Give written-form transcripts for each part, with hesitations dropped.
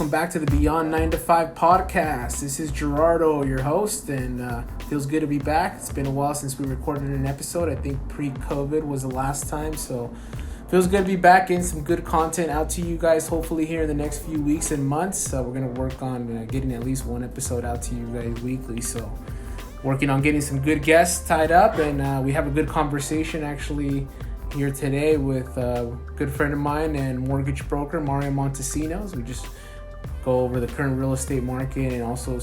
welcome back to the Beyond 9 to 5 podcast. This is Gerardo, your host, and feels good to be back. It's been a while since we recorded an episode. I think pre-COVID was the last time, so feels good to be back, getting some good content out to you guys, hopefully here in the next few weeks and months. We're going to work on getting at least one episode out to you guys weekly, so working on getting some good guests tied up, and we have a good conversation actually here today with a good friend of mine and mortgage broker Mario Montecinos. We just go over the current real estate market and also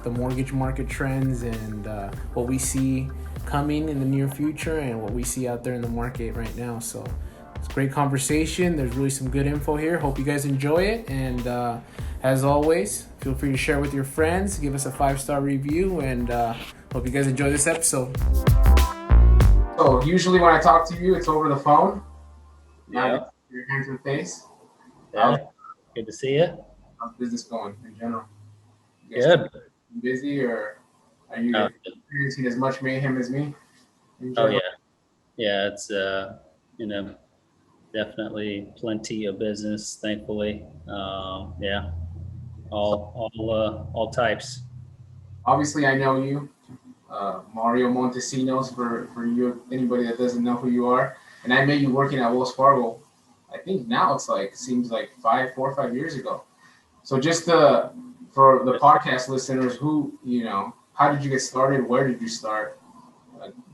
the mortgage market trends and what we see coming in the near future and what we see out there in the market right now. So it's a great conversation. There's really some good info here. Hope you guys enjoy it, and as always, feel free to share with your friends, give us a 5-star review, and hope you guys enjoy this episode. So usually when I talk to you, it's over the phone. Yeah. Your hands and face. Yeah. Good to see you. How's business going in general? Good. Busy, or are you experiencing as much mayhem as me? Oh yeah. Yeah, it's definitely plenty of business, thankfully. Yeah. All types. Obviously I know you. Mario Montecinos for you, anybody that doesn't know who you are. And I met you working at Wells Fargo. I think now seems like 4 or 5 years ago. So just for the podcast listeners, how did you get started? Where did you start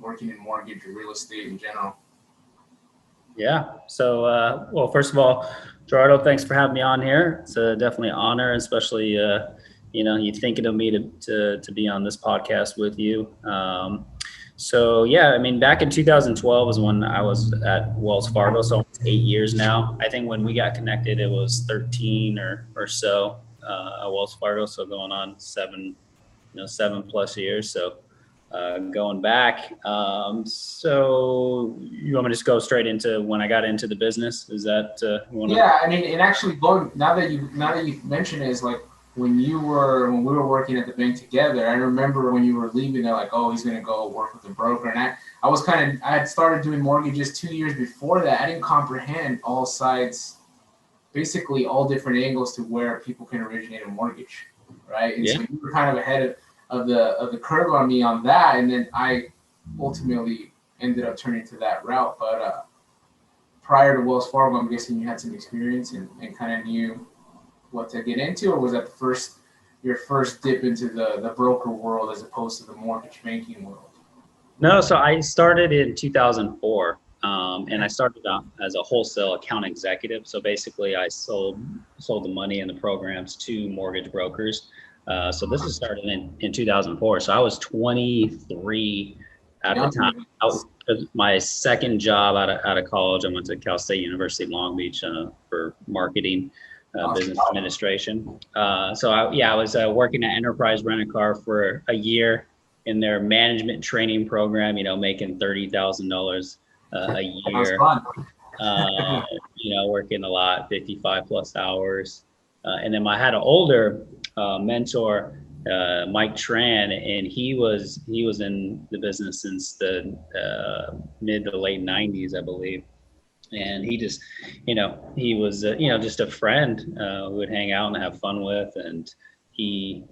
working in mortgage or real estate in general? Yeah. So, well, first of all, Gerardo, thanks for having me on here. It's definitely an honor, especially you thinking of me to be on this podcast with you. So yeah, I mean, back in 2012 was when I was at Wells Fargo, so almost 8 years now. I think when we got connected, it was 13 or so at Wells Fargo. So going on 7+ years. So going back. So you want me to just go straight into when I got into the business? Is that Yeah, I mean, and actually now that you mentioned it, is like when we were working at the bank together, I remember when you were leaving, they're like, oh, he's going to go work with a broker. And I had started doing mortgages 2 years before that. I didn't comprehend all sides, basically all different angles to where people can originate a mortgage, right? And so you were kind of ahead of the curve on me on that. And then I ultimately ended up turning to that route. But prior to Wells Fargo, I'm guessing you had some experience and kind of knew what to get into, or was that your first dip into the broker world as opposed to the mortgage banking world? No, so I started in 2004, and I started out as a wholesale account executive. So basically, I sold the money and the programs to mortgage brokers. So this was started in 2004. So I was 23 at the time. My second job out of college, I went to Cal State University Long Beach for marketing. Business administration. So I was working at Enterprise Rent-A-Car for a year in their management training program, making $30,000 a year, working a lot, 55 plus hours. And then I had an older mentor, Mike Tran, and he was in the business since the mid to late 90s, I believe. And he just, he was, just a friend we would hang out and have fun with. And he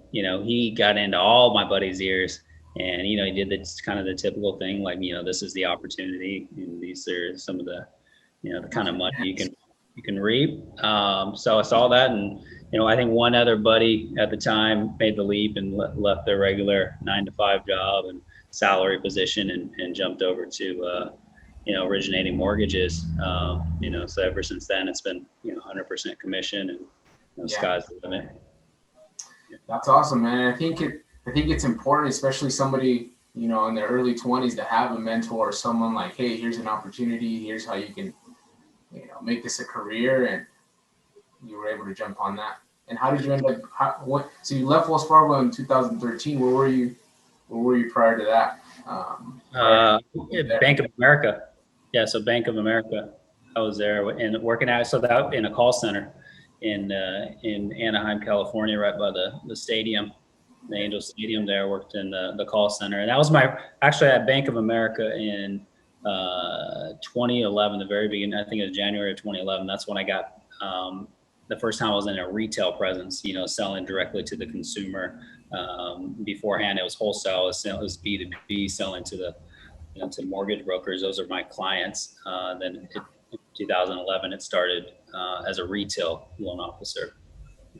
got into all my buddies' ears, and, he did this kind of the typical thing, like, this is the opportunity, and these are some of the, the kind of money you can reap. So I saw that, and, I think one other buddy at the time made the leap and left their regular 9-to-5 job and salary position and jumped over to, originating mortgages. So ever since then, it's been 100% commission, and sky's the limit. That's awesome, man. I think it's important, especially somebody in their early 20s, to have a mentor or someone like, hey, here's an opportunity, here's how you can make this a career, and you were able to jump on that. And how did you end up? So you left Wells Fargo in 2013. Where were you prior to that? Bank of America. Yeah, so Bank of America. I was there and working out that in a call center in Anaheim, California, right by the stadium, the Angel Stadium. There, worked in the call center, and that was actually at Bank of America in 2011, the very beginning. I think it was January of 2011. That's when I got the first time I was in a retail presence, selling directly to the consumer. Beforehand, it was wholesale, it was B2B, selling to to mortgage brokers. Those are my clients. Then in 2011, it started as a retail loan officer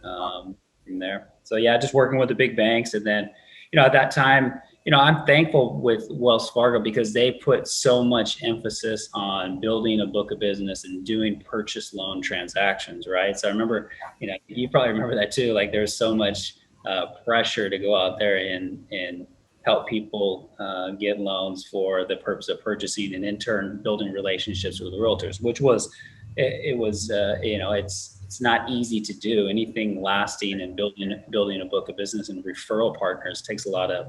from there. So yeah, just working with the big banks. And then, at that time, I'm thankful with Wells Fargo because they put so much emphasis on building a book of business and doing purchase loan transactions, right? So I remember, you probably remember that too. Like there's so much pressure to go out there and help people get loans for the purpose of purchasing and in turn building relationships with the realtors, which was it was it's not easy to do. Anything lasting and building a book of business and referral partners takes a lot of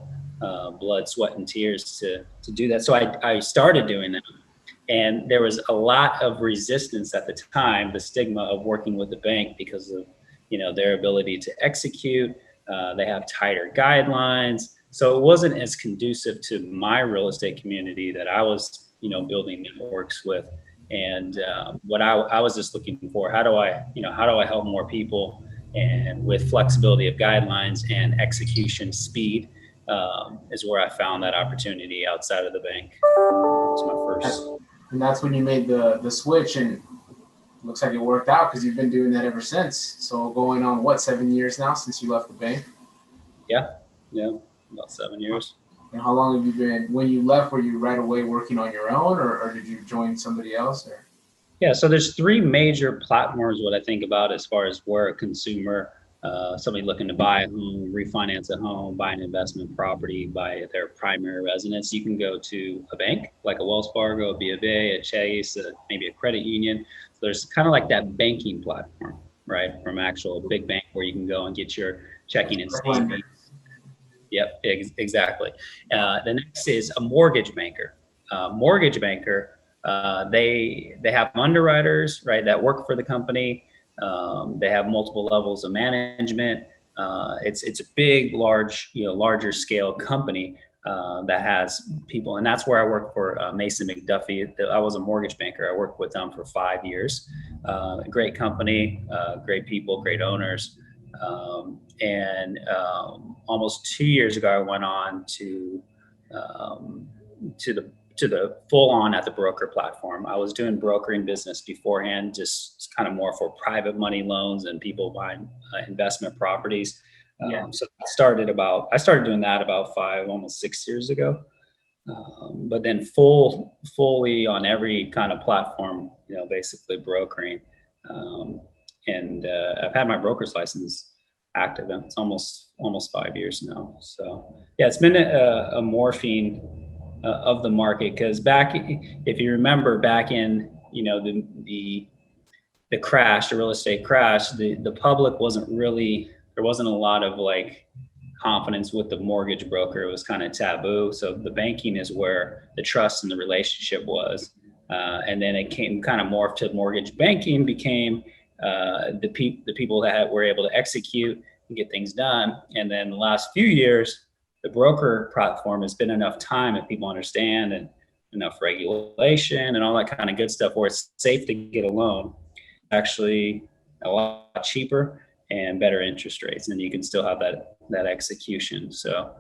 blood, sweat, and tears to do that. So I started doing that, and there was a lot of resistance at the time, the stigma of working with the bank because of their ability to execute. They have tighter guidelines, so it wasn't as conducive to my real estate community that I was building networks with. And what I was just looking for, how do I help more people, and with flexibility of guidelines and execution speed is where I found that opportunity outside of the bank. It's my first. And that's when you made the switch, and it looks like it worked out because you've been doing that ever since. So going on 7 years now since you left the bank? Yeah, about 7 years. And how long have you been, when you left, were you right away working on your own, or did you join somebody else? Or? Yeah, so there's three major platforms what I think about as far as where a consumer, somebody looking to buy a home, refinance a home, buy an investment property, buy their primary residence. You can go to a bank like a Wells Fargo, a B of A, a Chase, maybe a credit union. So there's kind of like that banking platform, right? From actual big bank where you can go and get your checking and savings. Yep, exactly. The next is a mortgage banker. They have underwriters, right, that work for the company. They have multiple levels of management. It's a big, larger scale company that has people, and that's where I work for Mason McDuffie. I was a mortgage banker. I worked with them for 5 years. Great company, great people, great owners. Almost 2 years ago, I went on to the full on at the broker platform. I was doing brokering business beforehand, just kind of more for private money loans and people buying investment properties. So I started doing that about 5, almost 6 years ago. But then fully on every kind of platform, basically brokering. And I've had my broker's license active, and it's almost 5 years now. So yeah, it's been a morphine of the market, because if you remember back in the crash, the real estate crash, the public there wasn't a lot of like confidence with the mortgage broker. It was kind of taboo. So the banking is where the trust and the relationship was. And then it kind of morphed to mortgage banking became the people that were able to execute and get things done. And then the last few years, the broker platform has been enough time that people understand, and enough regulation and all that kind of good stuff where it's safe to get a loan, actually a lot cheaper and better interest rates, and you can still have that execution. So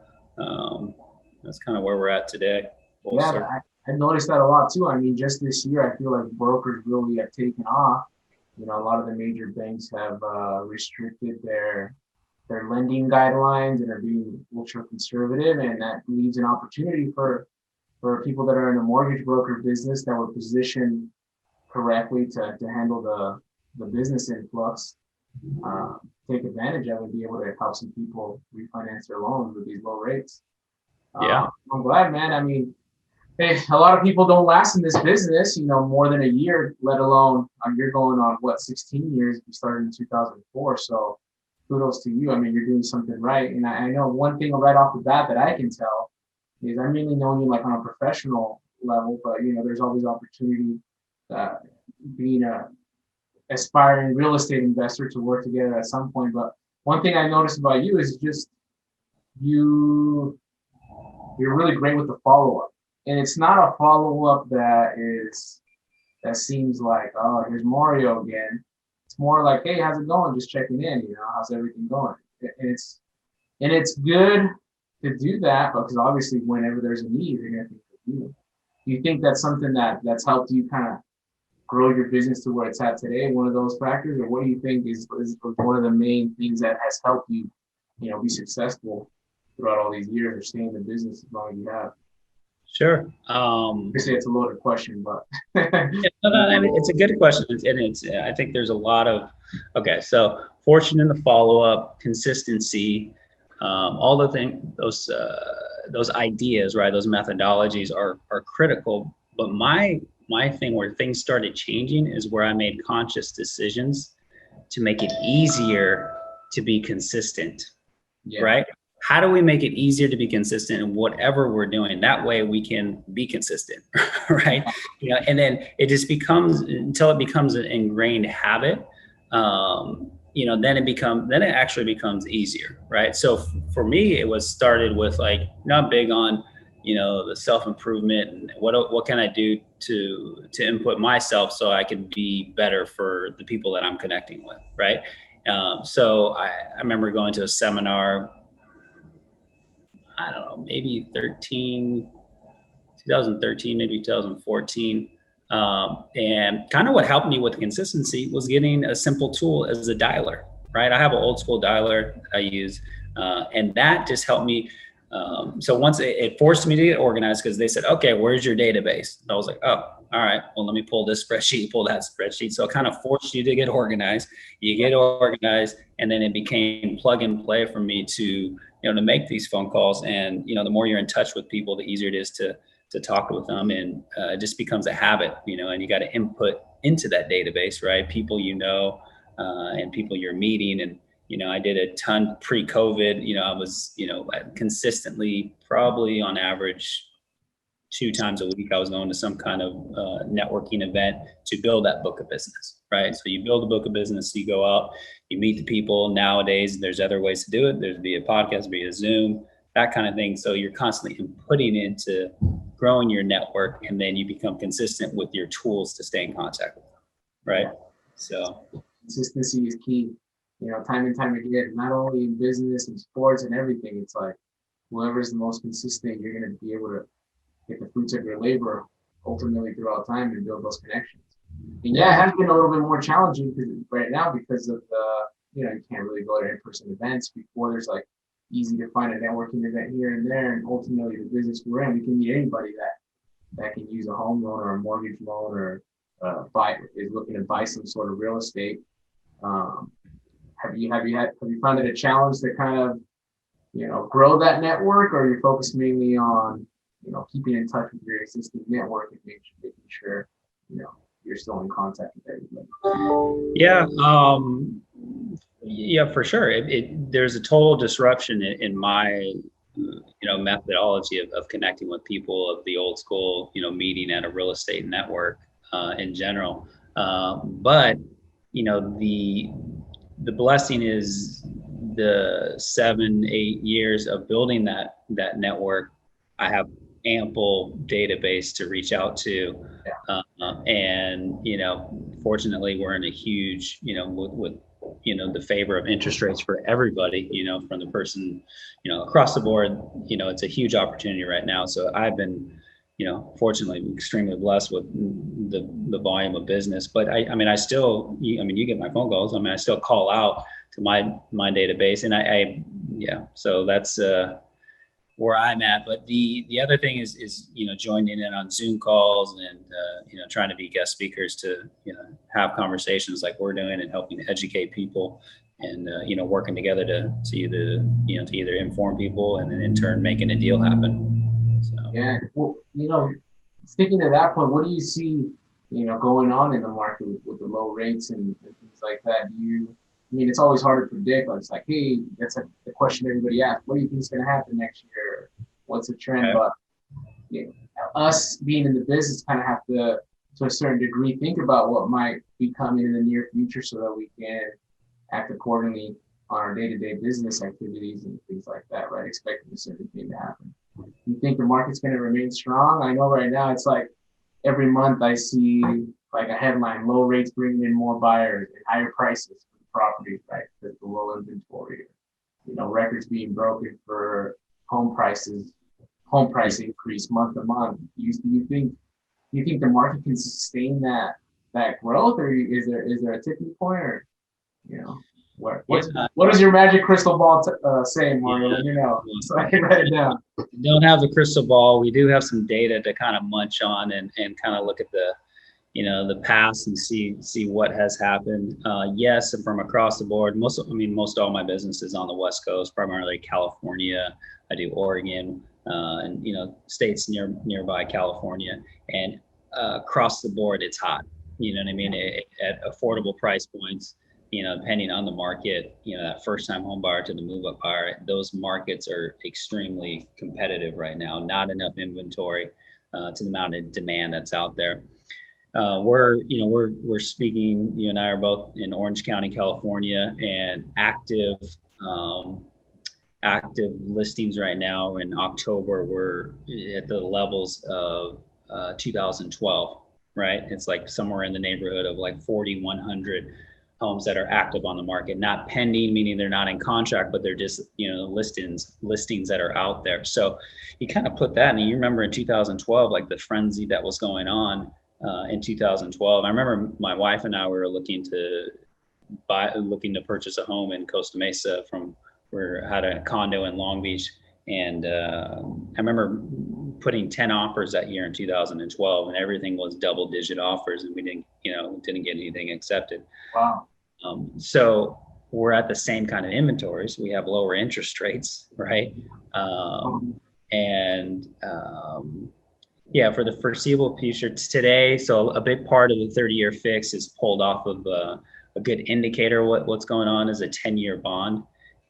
that's kind of where we're at today. I noticed that a lot too. I mean, just this year, I feel like brokers really have taken off. A lot of the major banks have restricted their lending guidelines and are being ultra conservative, and that leaves an opportunity for people that are in the mortgage broker business that were positioned correctly to handle the business influx, take advantage of it and be able to help some people refinance their loans with these low rates. I'm glad, man. I mean, hey, a lot of people don't last in this business, more than a year, let alone you're going on 16 years. You started in 2004. So kudos to you. I mean, you're doing something right. And I know one thing right off the bat that I can tell is I mainly know you like on a professional level, but there's always opportunity being a aspiring real estate investor to work together at some point. But one thing I noticed about you is just you're really great with the follow-up. And it's not a follow-up that seems like, oh, here's Mario again. It's more like, hey, how's it going? Just checking in, how's everything going? And it's good to do that because obviously whenever there's a need, they're gonna think of you. Do you think that's something that's helped you kind of grow your business to where it's at today, one of those factors, or what do you think is one of the main things that has helped you, be successful throughout all these years or stay in the business as long as you have? Sure. I say it's a loaded question, but Yeah, no, I mean, it's a good question, I think there's a lot of so fortune in the follow up, consistency, all the things, those ideas, right? Those methodologies are critical. But my thing where things started changing is where I made conscious decisions to make it easier to be consistent, right? How do we make it easier to be consistent in whatever we're doing? That way we can be consistent, right? And then it just becomes, until it becomes an ingrained habit, then it actually becomes easier, right? So for me, it was started with like, not big on, the self-improvement and what can I do to input myself so I can be better for the people that I'm connecting with, right? So I remember going to a seminar, I don't know, maybe 2013, maybe 2014. And kind of what helped me with consistency was getting a simple tool as a dialer, right? I have an old school dialer I use, and that just helped me. So once it forced me to get organized because they said, okay, where's your database? I was like, oh, all right, well, let me pull this spreadsheet, pull that spreadsheet. So it kind of forced you to get organized. You get organized, and then it became plug and play for me to to make these phone calls. And the more you're in touch with people, the easier it is to talk with them, and it just becomes a habit, and you got to input into that database, right? People and people you're meeting. And I did a ton pre-COVID. I was consistently, probably on average 2 times a week, I was going to some kind of networking event to build that book of business, right? So you build a book of business, you go out, you meet the people. Nowadays, there's other ways to do it. There's via podcast, via Zoom, that kind of thing. So you're constantly inputting into growing your network, and then you become consistent with your tools to stay in contact with them, right? So consistency is key. Time and time again, not only in business and sports and everything, it's like whoever's the most consistent, you're going to be able to get the fruits of your labor ultimately throughout time and build those connections. And it has been a little bit more challenging right now because of you can't really go to in-person events. Before, there's like easy to find a networking event here and there, and ultimately the business we're in, we can meet anybody that can use a home loan or a mortgage loan or is looking to buy some sort of real estate. Have you found it a challenge to kind of grow that network, or are you focused mainly on keeping in touch with your existing network and making sure you're still in contact with everybody? Yeah, for sure. There's a total disruption in my methodology of connecting with people of the old school, meeting at a real estate network in general. But the blessing is the 7-8 years of building that network. I have ample database to reach out to, and fortunately we're in a huge with the favor of interest rates for everybody, from the person across the board. It's a huge opportunity right now. So I've been fortunately extremely blessed with the volume of business. But I still, you get my phone calls. I still call out to my database, and so that's where I'm at. But the other thing is joining in on Zoom calls and trying to be guest speakers to have conversations like we're doing and helping to educate people, and working together to either inform people and then in turn making a deal happen. So. Yeah, well, sticking to that point, what do you see going on in the market with the low rates and things like that? It's always hard to predict. It's like, hey, that's the question everybody asks. What do you think is going to happen next year? What's the trend? Okay. But us being in the business kind of have to a certain degree, think about what might be coming in the near future so that we can act accordingly on our day-to-day business activities and things like that, right? Expecting a certain thing to happen. You think the market's going to remain strong? I know right now it's like every month I see like a headline, low rates bringing in more buyers and higher prices for the properties, right? Because the low inventory, records being broken for home prices, home price increase month to month. Do you think the market can sustain that growth, or is there a tipping point, or you know what does your magic crystal ball say, Mario? Yeah. Let me know so I can write it down. Don't have the crystal ball. We do have some data to kind of munch on and kind of look at the past and see what has happened. Yes, and from across the board, most all my business is on the West Coast, primarily California. I do Oregon, and states nearby California, and across the board, it's hot. You know what I mean? At affordable price points. Depending on the market, that first time home buyer to the move up buyer, those markets are extremely competitive right now. Not enough inventory to the amount of demand that's out there. We're speaking. You and I are both in Orange County, California, and um, active listings right now in October. We're at the levels of 2012. Right, it's like somewhere in the neighborhood of like 4,100 homes that are active on the market, not pending, meaning they're not in contract, but they're just listings that are out there. So you kind of put that, and you remember in 2012, like the frenzy that was going on in 2012. I remember my wife and I were looking to purchase a home in Costa Mesa. We had a condo in Long Beach, and I remember putting 10 offers that year in 2012, and everything was double-digit offers, and we didn't get anything accepted. Wow. So we're at the same kind of inventories. We have lower interest rates, right? And yeah, for the foreseeable future today, so a big part of the 30-year fix is pulled off of a good indicator. What's going on is a 10-year bond,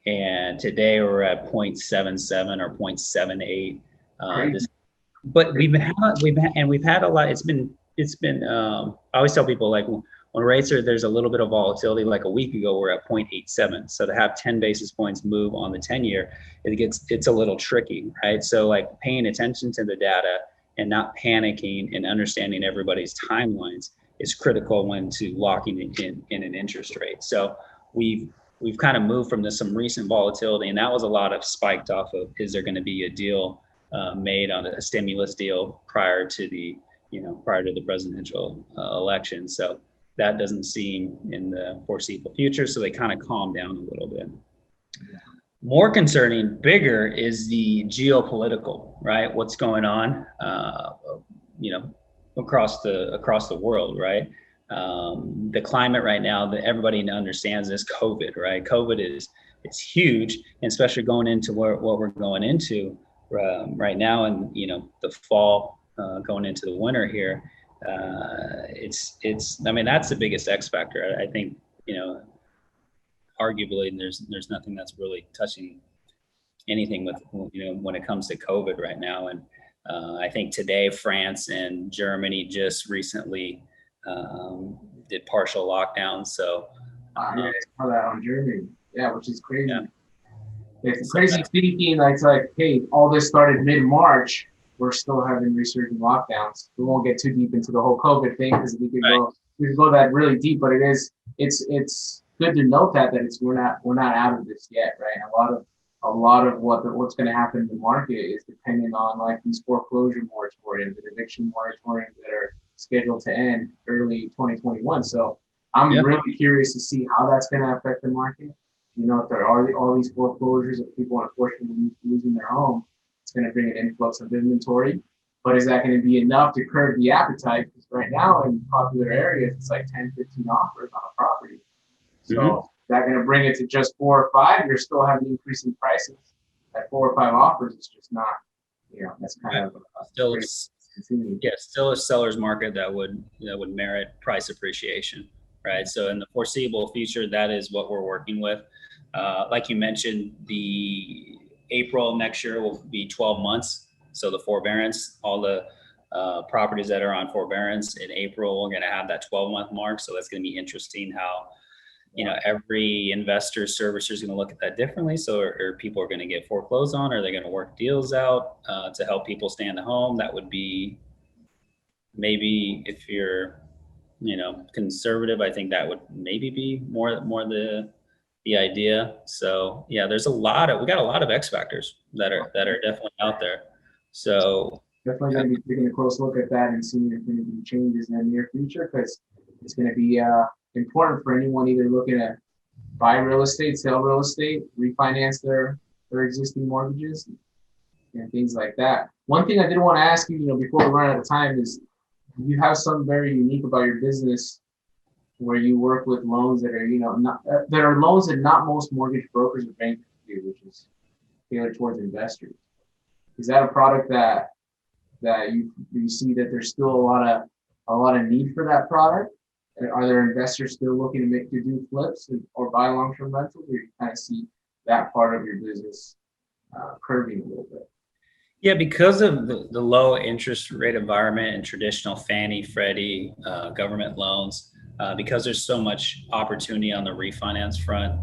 and today we're at 0.77 or 0.78. But we've had a lot. I always tell people, like, when rates there's a little bit of volatility. Like a week ago, we're at 0.87. So to have 10 basis points move on the 10-year, it's a little tricky, right? So like paying attention to the data and not panicking and understanding everybody's timelines is critical when to locking in an interest rate. So we've kind of moved from some recent volatility, and that was a lot of spiked off of, is there going to be a deal made on a stimulus deal prior to the presidential election. So that doesn't seem in the foreseeable future. So they kind of calm down a little bit. More concerning, bigger, is the geopolitical, right? What's going on, across the world, right? The climate right now that everybody understands is COVID, right? It's huge, and especially going into what we're going into right now, and the fall, going into the winter here. That's the biggest X factor. I think, arguably there's nothing that's really touching anything with, when it comes to COVID right now. And I think today France and Germany just recently did partial lockdowns. So I saw that on Germany. Yeah, which is crazy. Yeah. It's crazy thinking. It's like, hey, all this started mid-March. We're still having resurgent lockdowns. We won't get too deep into the whole COVID thing, because we could go that really deep. But it's good to note that we're not out of this yet, right? A lot of what's going to happen in the market is dependent on like these foreclosure moratoriums and eviction moratoriums that are scheduled to end early 2021. So I'm really curious to see how that's going to affect the market. If there are all these foreclosures of people unfortunately losing their home, it's going to bring an influx of inventory. But is that going to be enough to curb the appetite? Because right now in popular areas, it's like 10, 15 offers on a property. So is that going to bring it to just 4 or 5? You're still having increasing prices. At 4 or 5 offers, it's just not, that's kind of still a seller's market that would merit price appreciation, right? So in the foreseeable future, that is what we're working with. Like you mentioned, the April next year will be 12 months. So the forbearance, all the properties that are on forbearance in April, we're going to have that 12-month mark. So that's going to be interesting how, every investor servicer is going to look at that differently. So are people going to get foreclosed on? Are they going to work deals out to help people stay in the home? That would be maybe, if you're conservative. I think that would maybe be more the idea. So yeah, we got a lot of X factors that are definitely out there. So definitely going to be taking a close look at that and seeing if anything changes in the near future, because it's going to be important for anyone either looking to buy real estate, sell real estate, refinance their existing mortgages, and things like that. One thing I did want to ask you, before we run out of time, is you have something very unique about your business where you work with loans that are, that are loans that not most mortgage brokers or bankers do, which is tailored towards investors. Is that a product that you see that there's still a lot of need for that product? Are there investors still looking to do flips or buy long-term rentals, or you kind of see that part of your business curving a little bit? Yeah, because of the low interest rate environment and traditional Fannie, Freddie, government loans, because there's so much opportunity on the refinance front,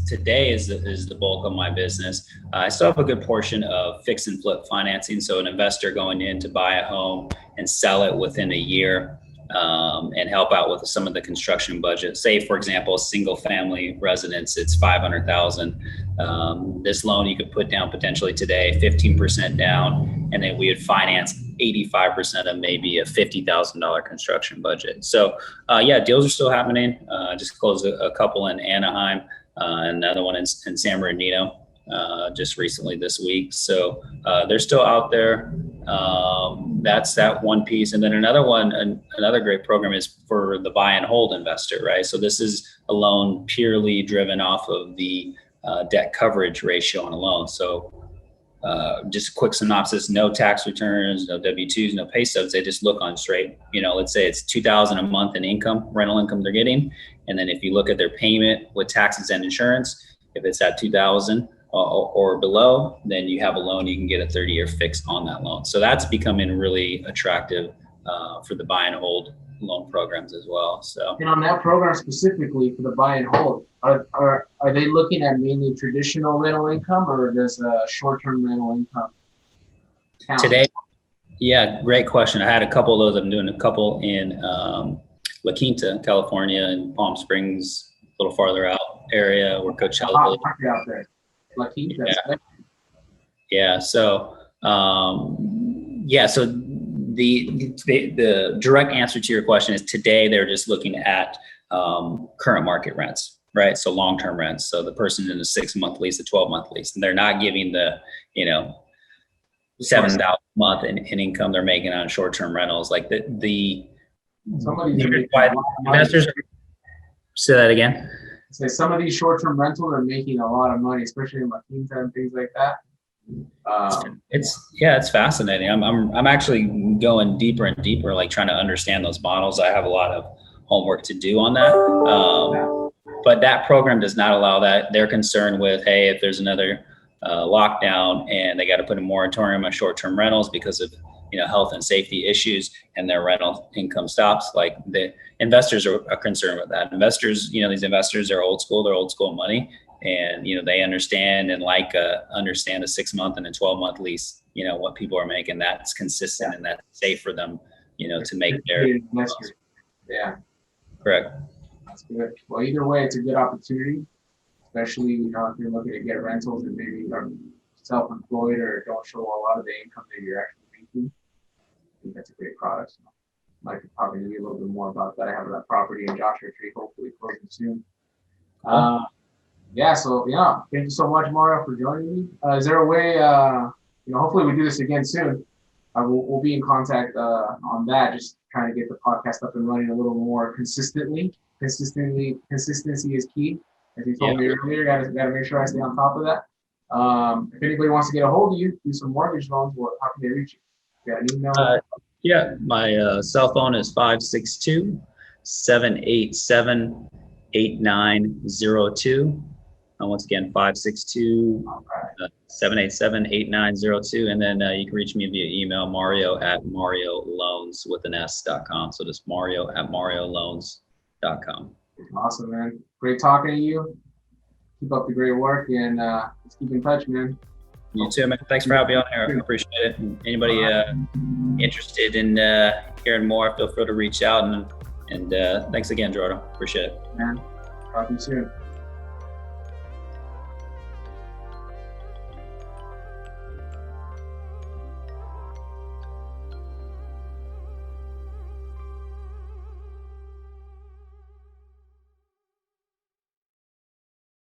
today is the bulk of my business. I still have a good portion of fix and flip financing. So an investor going in to buy a home and sell it within a year, and help out with some of the construction budget. Say, for example, a single family residence, it's $500,000. This loan you could put down potentially today, 15% down, and then we would finance 85% of maybe a $50,000 construction budget. So yeah, deals are still happening. Just closed a couple in Anaheim, another one in San Bernardino just recently this week. So they're still out there. That's that one piece. And then another great program is for the buy and hold investor, right? So this is a loan purely driven off of the debt coverage ratio on a loan. So just a quick synopsis: no tax returns, no W-2s, no pay stubs. They just look on straight. Let's say it's $2,000 a month in rental income they're getting, and then if you look at their payment with taxes and insurance, if it's at $2,000 or below, then you have a loan. You can get a 30-year fix on that loan. So that's becoming really attractive for the buy and hold loan programs as well. So, and on that program specifically for the buy and hold, are they looking at mainly traditional rental income, or does short-term rental income count? Today, yeah, great question. I had a couple of those. I'm doing a couple in La Quinta, California, and Palm Springs, a little farther out area where Coachella. Out there. La Quinta. Yeah. So, so the direct answer to your question is today they're just looking at current market rents, right? So long-term rents. So the person in a 6-month lease, a 12-month lease, and they're not giving the, $7,000 a month in income they're making on short-term rentals. Like investors. Say that again. So some of these short-term rentals are making a lot of money, especially in La Quinta and things like that. It's fascinating. I'm actually going deeper and deeper, like trying to understand those models. I have a lot of homework to do on that. But that program does not allow that. They're concerned with, hey, if there's another lockdown and they got to put a moratorium on short-term rentals because of health and safety issues, and their rental income stops. Like the investors are concerned with that. Investors, these investors are old school. They're old school money, and they understand and understand a 6-month and a 12-month lease. What people are making, that's consistent and that's safe for them. To make their investors. Yeah, correct. That's good. Well, either way, it's a good opportunity, especially if you're looking to get rentals and maybe are self-employed or don't show a lot of the income that you're actually making. I think that's a great product. So Mike could probably give you a little bit more about that. I have that property in Joshua Tree, hopefully closing soon. So thank you so much, Mario, for joining me. Is there a way, hopefully we do this again soon. We'll be in contact on that, just trying to get the podcast up and running a little more consistently. Consistency is key. As you told me earlier, got to make sure I stay on top of that. If anybody wants to get a hold of you, do some mortgage loans, how can they reach you? You got an email? My cell phone is 562-787-8902. Once again, 562-787-8902. And then you can reach me via email, mario@marioloans.com. So just mario@marioloans.com. Awesome, man. Great talking to you. Keep up the great work, and let's keep in touch, man. You too, man. Thanks for having me on here. I appreciate it. And anybody interested in hearing more, feel free to reach out, and And thanks again, Gerardo. Appreciate it. Man, talk to you soon.